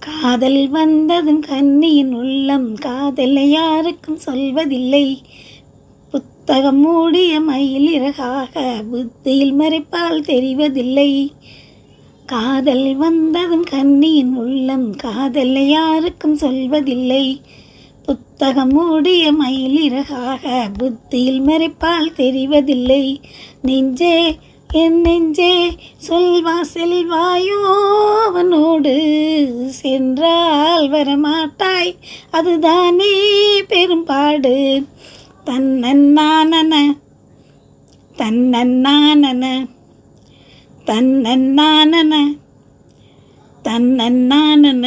காதல் வந்ததும் கன்னியின் உள்ளம் காதலை யாருக்கும் சொல்வதில்லை. புத்தகம் மூடிய மயில் இறகாக புத்தியில் மறைப்பால் தெரிவதில்லை. காதல் வந்ததும் கன்னியின் உள்ளம் காதலை யாருக்கும் சொல்வதில்லை. புத்தகம் மூடிய மயில் இறகாக புத்தியில் மறைப்பால் தெரிவதில்லை. நெஞ்சே என் நெஞ்சே சொல்வா செல்வாயோ அவனோடு சென்றால் வரமாட்டாய் அதுதானே பெரும்பாடு. தன்னன்னானன தன்னன்னானன தன்னன்னானன தன்னன்னானன.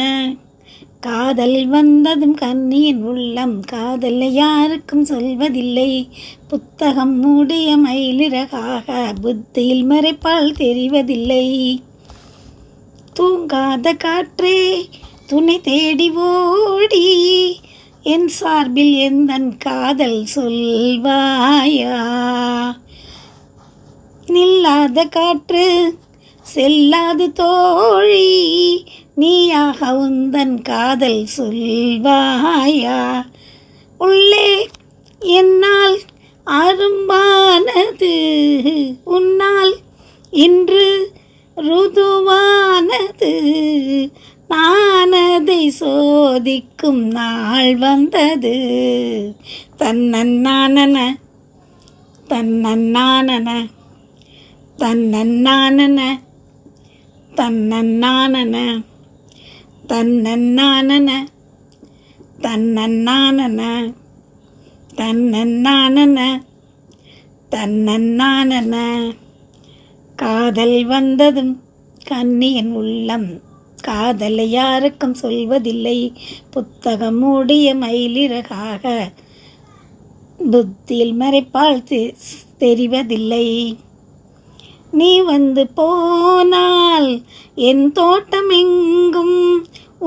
காதல் வந்ததும் கன்னியின் உள்ளம் காதலை யாருக்கும் சொல்வதில்லை. புத்தகம் மூடிய மயிலிறகாக புத்தியில் மறைப்பால் தெரிவதில்லை. தூங்காத காற்றே துணை தேடி ஓடி என் சார்பில் எந்தன் காதல் சொல்வாயா. நில்லாத காற்று செல்லாது தோழி நீயாக உந்தன் காதல் சொல்வாயா. உள்ளே என்னால் அரும்பானது உன்னால் இன்று ருதுவானது. நான் அதை சோதிக்கும் நாள் வந்தது. தன்னன்னானன தன்னன்னானன தன்னன்னானன தன்னன்னானன தன்னன்னானன தன்னன்னானன தன்னன்னானன தன்னன்னானன. காதல் வந்ததும் கன்னியின் உள்ளம் காதலை யாருக்கும் சொல்வதில்லை. புத்தகம் மூடிய மயிலிறகாக புத்தியில் மறைப்பால் தெரிவதில்லை. நீ வந்து போனால் என் தோட்டம் எங்கும்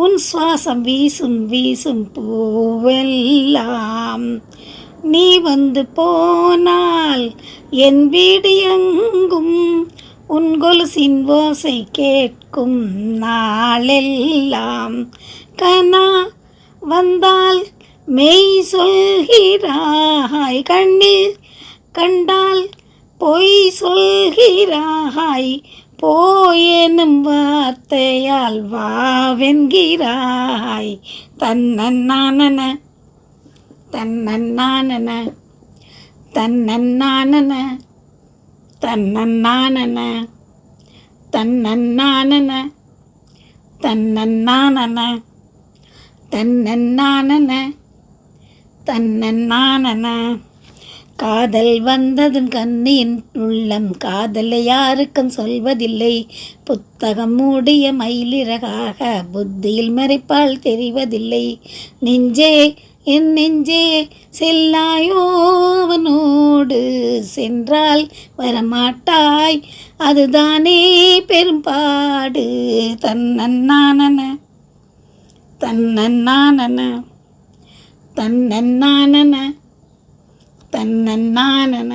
உன் சுவாசம் வீசும் வீசும் பூவெல்லாம். நீ வந்து போனால் என் வீடு எங்கும் உன் கொலுசின் ஓசை கேட்கும் நாளெல்லாம். கனா வந்தால் மெய் சொல்கிறாய் கண்ணில் கண்டால் பொய் சொல்கிறாய். போயெனும் வார்த்தையால் வாவென்கிறாய். தன்னன்னானன தன்னன்னானன தன்னன்னானன தன்னன்னானன தன்னன்னானன தன்னன்னானன தன்னன்னானன தன்னன்னானன. காதல் வந்ததும் கன்னியின் உள்ளம் காதலை யாருக்கும் சொல்வதில்லை. புத்தகம் மூடிய மயிலிறகாக புத்தியில் மறைப்பால் தெரிவதில்லை. நெஞ்சே என் நெஞ்சே செல்லாயோ அவனோடு சென்றால் வரமாட்டாய் அதுதானே பெரும்பாடு. தன்னன்னானன தன்னன்னானன தன்னன்னானன தன்னன்னானன.